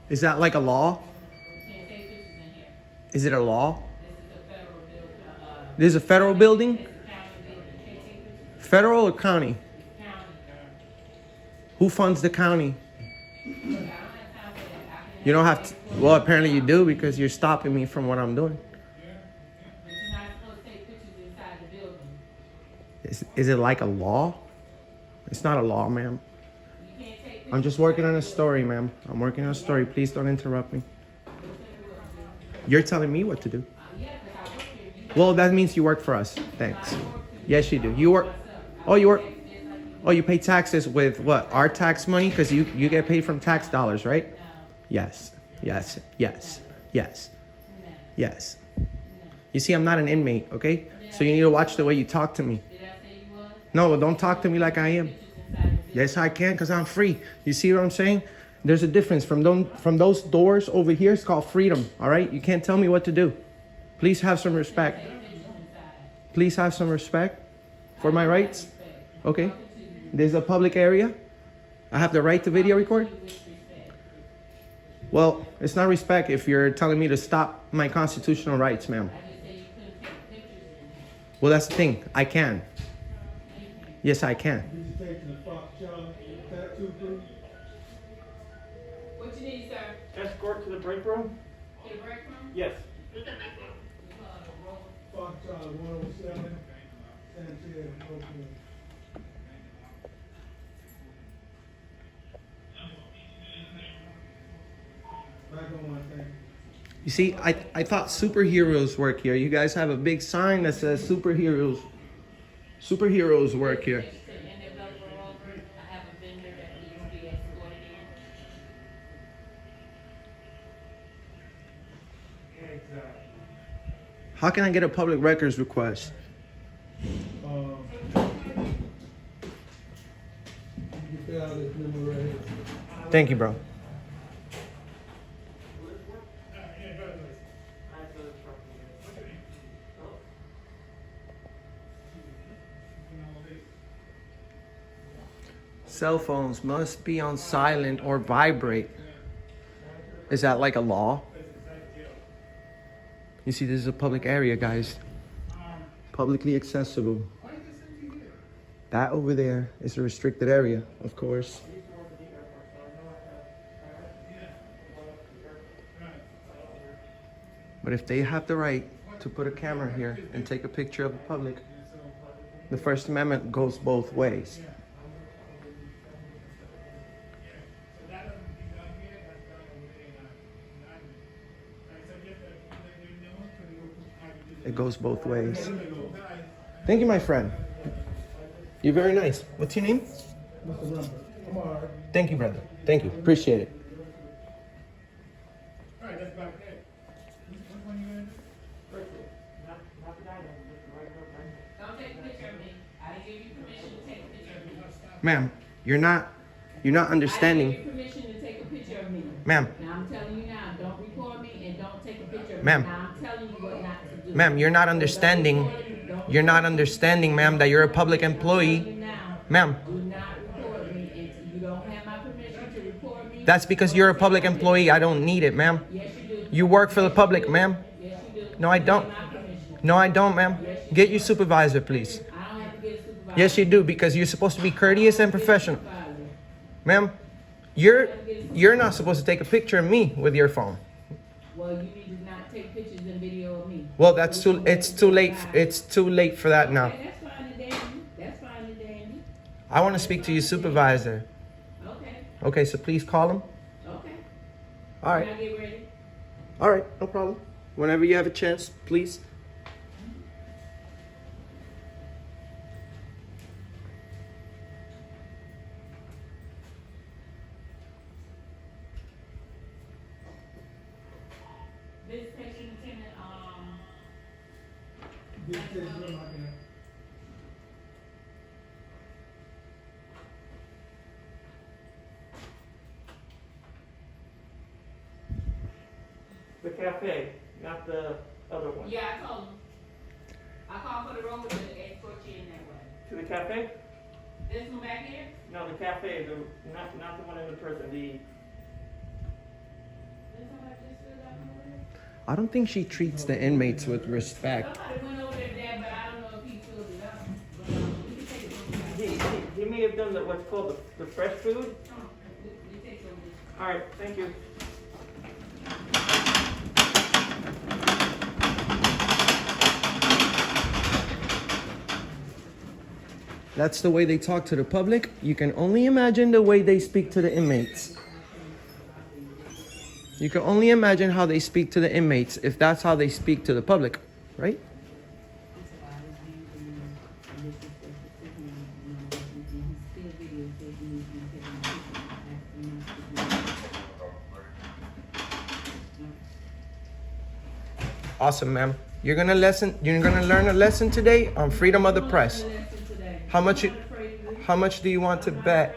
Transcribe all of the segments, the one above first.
Is that like a law? Is it a law? This is a federal building? Federal or county? Who funds the county? You don't have to. Well, apparently you do because you're stopping me from what I'm doing. Is it like a law? It's not a law, ma'am. I'm just working on a story, ma'am. I'm working on a story. Please don't interrupt me. You're telling me what to do. Well, that means you work for us. Thanks. Yes, you do. You work. Oh, you work. Oh, you pay taxes with what? Our tax money? Because you get paid from tax dollars, right? Yes. Yes. Yes. Yes. Yes. You see, I'm not an inmate, okay? So you need to watch the way you talk to me. No, don't talk to me like I am. Yes, I can, because I'm free. You see what I'm saying? There's a difference from those doors over here. It's called freedom, all right? You can't tell me what to do. Please have some respect. Please have some respect for my rights. Okay? There's a public area. I have the right to video record. Well, it's not respect if you're telling me to stop my constitutional rights, ma'am. Well, that's the thing. I can. Yes, I can. What you need, sir? Escort to the break room? To the break room? Yes. You see, I thought superheroes work here. You guys have a big sign that says superheroes. Superheroes work here. I have a vendor that needs to be escorted in. How can I get a public records request? Thank you, bro. Cell phones must be on silent or vibrate. Is that like a law? You see, this is a public area, guys. Publicly accessible. That over there is a restricted area, of course. But if they have the right to put a camera here and take a picture of the public, the First Amendment goes both ways. It goes both ways. Thank you, my friend. You're very nice. What's your name? Thank you, brother. Thank you. Appreciate it. Don't take a picture of me. I didn't give you permission to take a picture of me. Ma'am, you're not understanding. I didn't give you permission to take a picture of me. Ma'am. Now I'm telling you now, don't record me and don't take a picture of Ma'am. me. Now I'm telling you what not to do. Ma'am, you're not understanding. You're not understanding, ma'am, that you're a public employee. Ma'am. Do not record me and you don't have my permission to record me. That's because you're a public employee. I don't need it, ma'am. Yes, you do. You work for the public, ma'am. Yes, you do. No, I don't. My permission. No, I don't, ma'am. Get your supervisor, please. I don't have to get a supervisor. Yes, you do, because you're supposed to be courteous and professional. Ma'am, you're not supposed to take a picture of me with your phone. Well, you need to not take pictures and video of me. Well, it's too late. It's too late for that now. Okay, that's fine and dandy. That's fine and dandy. I want to speak to your supervisor. Okay, Okay, so please call him. okay. All Can right. I get ready? All right, no problem. Whenever you have a chance, please. visitation attendant, The cafe, not the other one. yeah, I told him. I called for the road to escort you in that way. To the cafe? This one back here? No, the cafe, not the one in the prison, This one I just filled out over there? I don't think she treats the inmates with respect. Somebody went over there, but I don't know if he filled it out. But, we can take it from there. he may have done what's called the fresh food. We take some of this. All right, thank you. That's the way they talk to the public. You can only imagine the way they speak to the inmates. You can only imagine how they speak to the inmates if that's how they speak to the public, right? Awesome, ma'am. You're gonna learn a lesson today on freedom of the press. How much do you want to bet?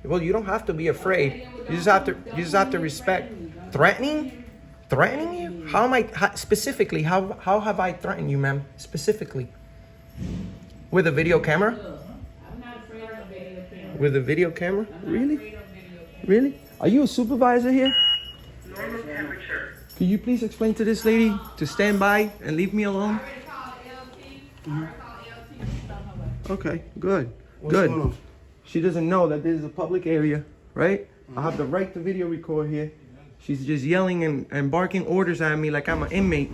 Well, you don't have to be afraid. You just have to respect. Threatening you? How am I specifically? How have I threatened you, ma'am? Specifically, with a video camera? I'm not afraid of video camera. With a video camera? I'm not Really? afraid of video camera. Really? Are you a supervisor here? Normal temperature. Could you please explain to this lady to stand by and leave me alone? I already called LT. I already called LT. She's on her way. Okay, good. What's going Good. on? She doesn't know that this is a public area, right? I have the right to video record here. She's just yelling and barking orders at me like I'm an inmate.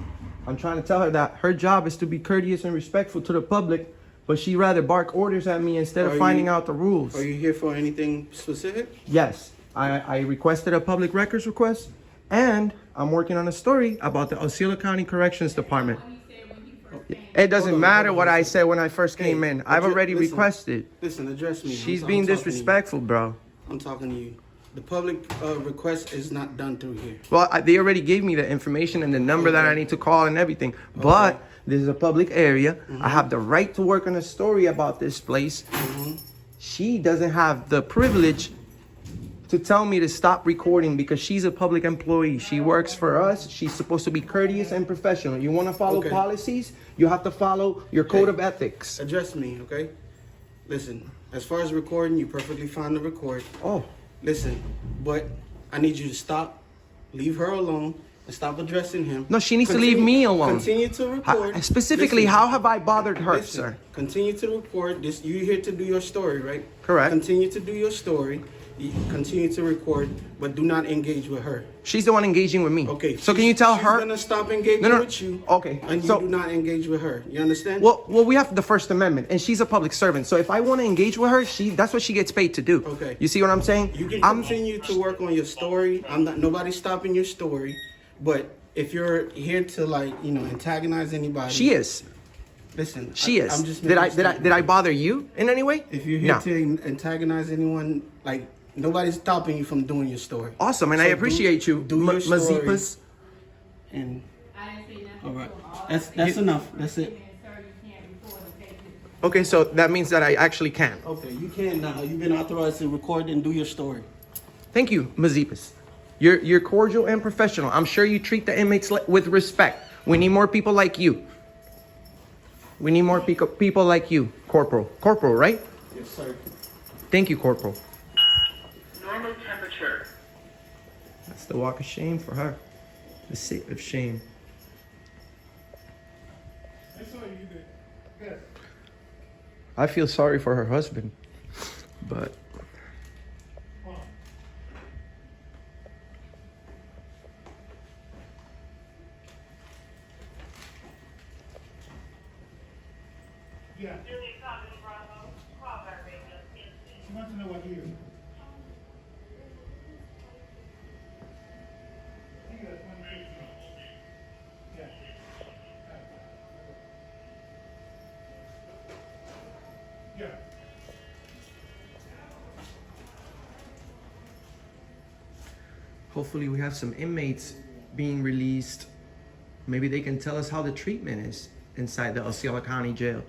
I'm trying to tell her that her job is to be courteous and respectful to the public, but she rather bark orders at me instead of Are finding you- out the rules. Are you here for anything specific? Yes, I requested a public records request, and I'm working on a story about the Osceola County Corrections Department. He said when he first came. It doesn't Hold on, matter hold on, what I listen. said when I first came in. I've already listen. requested. Listen, address me. She's I'm being talking to you. disrespectful, bro. I'm talking to you. The public request is not done through here. Well, they already gave me the information and the number that I need to call and everything. But this is a public area. I have the right to work on a story about this place. She doesn't have the privilege to tell me to stop recording because she's a public employee. She works for us. She's supposed to be courteous and professional. You want to follow Okay. policies? You have to follow your code of ethics. Address me, okay? Listen, as far as recording, you're perfectly fine to record. Oh, Listen, but I need you to stop, leave her alone, and stop addressing him. no, she needs to leave me alone. Continue to record. Specifically, Listen, how have I bothered her, listen, sir? Continue to record. This you're here to do your story, right? Correct. Continue to do your story. You continue to record, but do not engage with her. She's the one engaging with me. Okay. So can you tell she's her? gonna stop engaging No. with you. Okay, And you so- do not engage with her. You understand? Well, we have the First Amendment, and she's a public servant. So if I want to engage with her, that's what she gets paid to do. Okay. You see what I'm saying? You can I'm continue to work on your story. Nobody's stopping your story, but if you're here to antagonize anybody, She is. Listen, She is. I'm just Did making a I bother you in any way? If you're here No. to antagonize anyone, nobody's stopping you from doing your story. Awesome, and So I appreciate you, Do your story. Mazepas. And I didn't say nothing. all right, to him. All that's enough. That's it. Sir, you can't record and take it. Okay, so that means that I actually can. Okay, you can now. You've been authorized to record and do your story. Thank you, Mazepas. You're cordial and professional. I'm sure you treat the inmates with respect. We need more people like you. We need more people like you, Corporal. Corporal, right? Yes, sir. Thank you, Corporal. Normal temperature. That's the walk of shame for her. The sit of shame. I feel sorry for her husband, but Yeah. She wants to know what year. I think that's 2015. Yeah. Yeah. hopefully we have some inmates being released Maybe they can tell us how the treatment is inside the Osceola County Jail.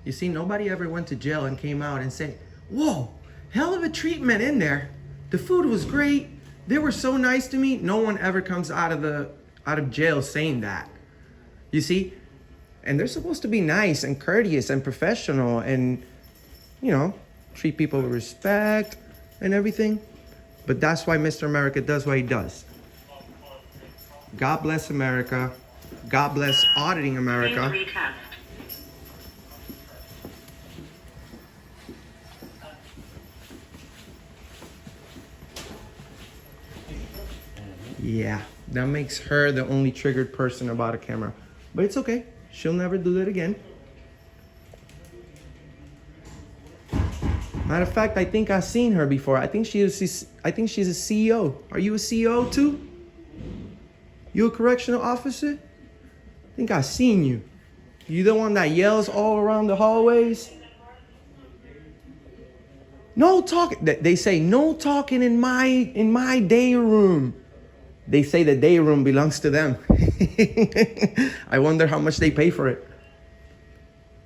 You see, nobody ever went to jail and came out and said, whoa, hell of a treatment in there. The food was great. They were so nice to me. No one ever comes out of jail saying that. You see? And they're supposed to be nice and courteous and professional and, you know, treat people with respect and everything. But that's why Mr. America does what he does. God bless America. God bless Auditing America. Yeah, that makes her the only triggered person about a camera. But it's okay. She'll never do that again. Matter of fact, I think I've seen her before. I think she's a CEO. Are you a CEO too? You a correctional officer? I think I've seen you. You the one that yells all around the hallways? No talking. They say no talking in my day room. They say the day room belongs to them. I wonder how much they pay for it.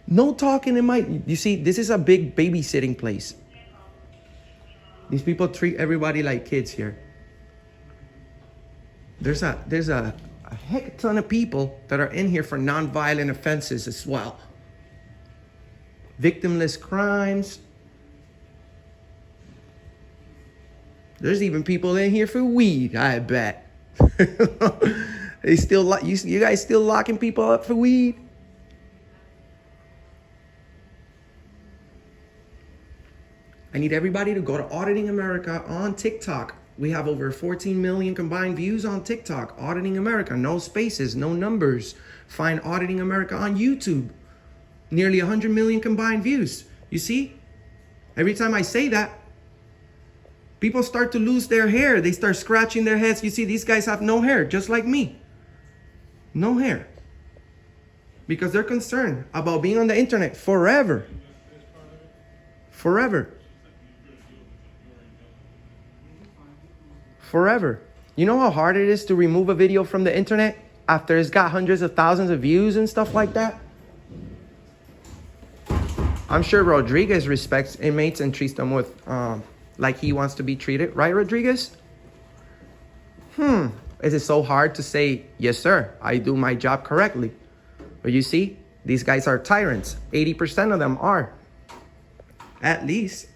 No talking in my... You see, this is a big babysitting place. These people treat everybody like kids here. There's a heck ton of people that are in here for nonviolent offenses as well. Victimless crimes. There's even people in here for weed, I bet. They still you guys still locking people up for weed? I need everybody to go to Auditing America on TikTok. We have over 14 million combined views on TikTok. Auditing America, no spaces, no numbers. Find Auditing America on YouTube. Nearly 100 million combined views. You see? Every time I say that, people start to lose their hair. They start scratching their heads. You see, these guys have no hair, just like me. No hair. Because they're concerned about being on the internet forever. Forever. Forever. You know how hard it is to remove a video from the internet after it's got hundreds of thousands of views and stuff like that? I'm sure Rodriguez respects inmates and treats them with like he wants to be treated. Right, Rodriguez? Is it so hard to say, yes, sir, I do my job correctly? But you see, these guys are tyrants. 80% of them are. At least.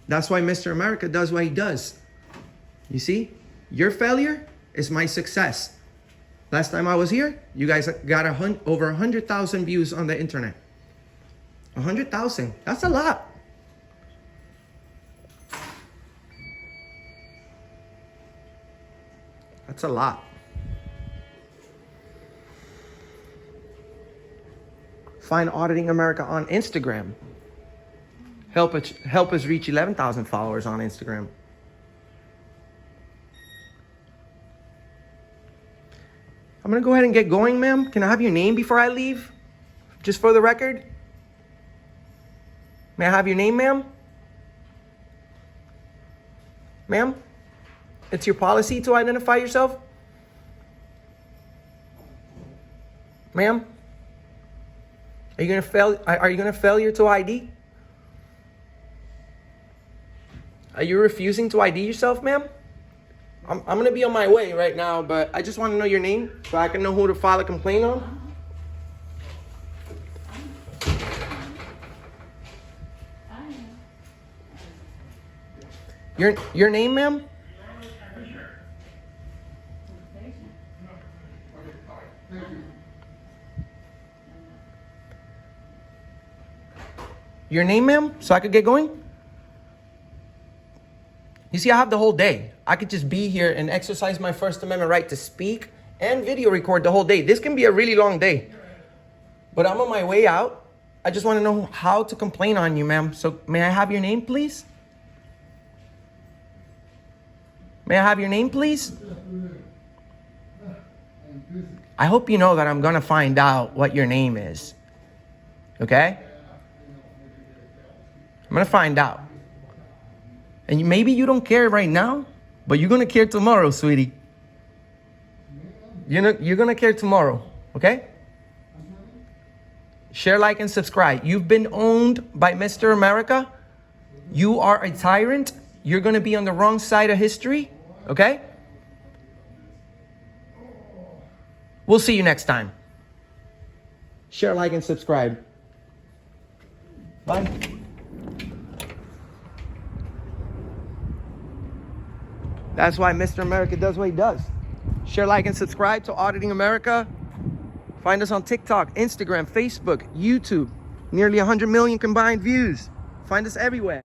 That's why Mr. America does what he does. You see, your failure is my success. Last time I was here, you guys got over 100,000 views on the internet. 100,000. That's a lot. That's a lot. Find Auditing America on Instagram. Help us reach 11,000 followers on Instagram. I'm going to go ahead and get going, ma'am. Can I have your name before I leave? Just for the record. May I have your name, ma'am? Ma'am? It's your policy to identify yourself? Ma'am? Are you going to failure to ID? Are you refusing to ID yourself, ma'am? I'm going to be on my way right now, but I just want to know your name so I can know who to file a complaint on. Your name, ma'am? Your name, ma'am, so I could get going? You see, I have the whole day. I could just be here and exercise my First Amendment right to speak and video record the whole day. This can be a really long day. But I'm on my way out. I just want to know how to complain on you, ma'am. So may I have your name, please? May I have your name, please? I hope you know that I'm going to find out what your name is. Okay? I'm going to find out. And maybe you don't care right now, but you're going to care tomorrow, sweetie. You're gonna care tomorrow, okay? Share, like, and subscribe. You've been owned by Mr. America. You are a tyrant. You're gonna be on the wrong side of history, okay? We'll see you next time. Share, like, and subscribe. Bye. That's why Mr. America does what he does. Share, like, and subscribe to Auditing America. Find us on TikTok, Instagram, Facebook, YouTube. Nearly 100 million combined views. Find us everywhere.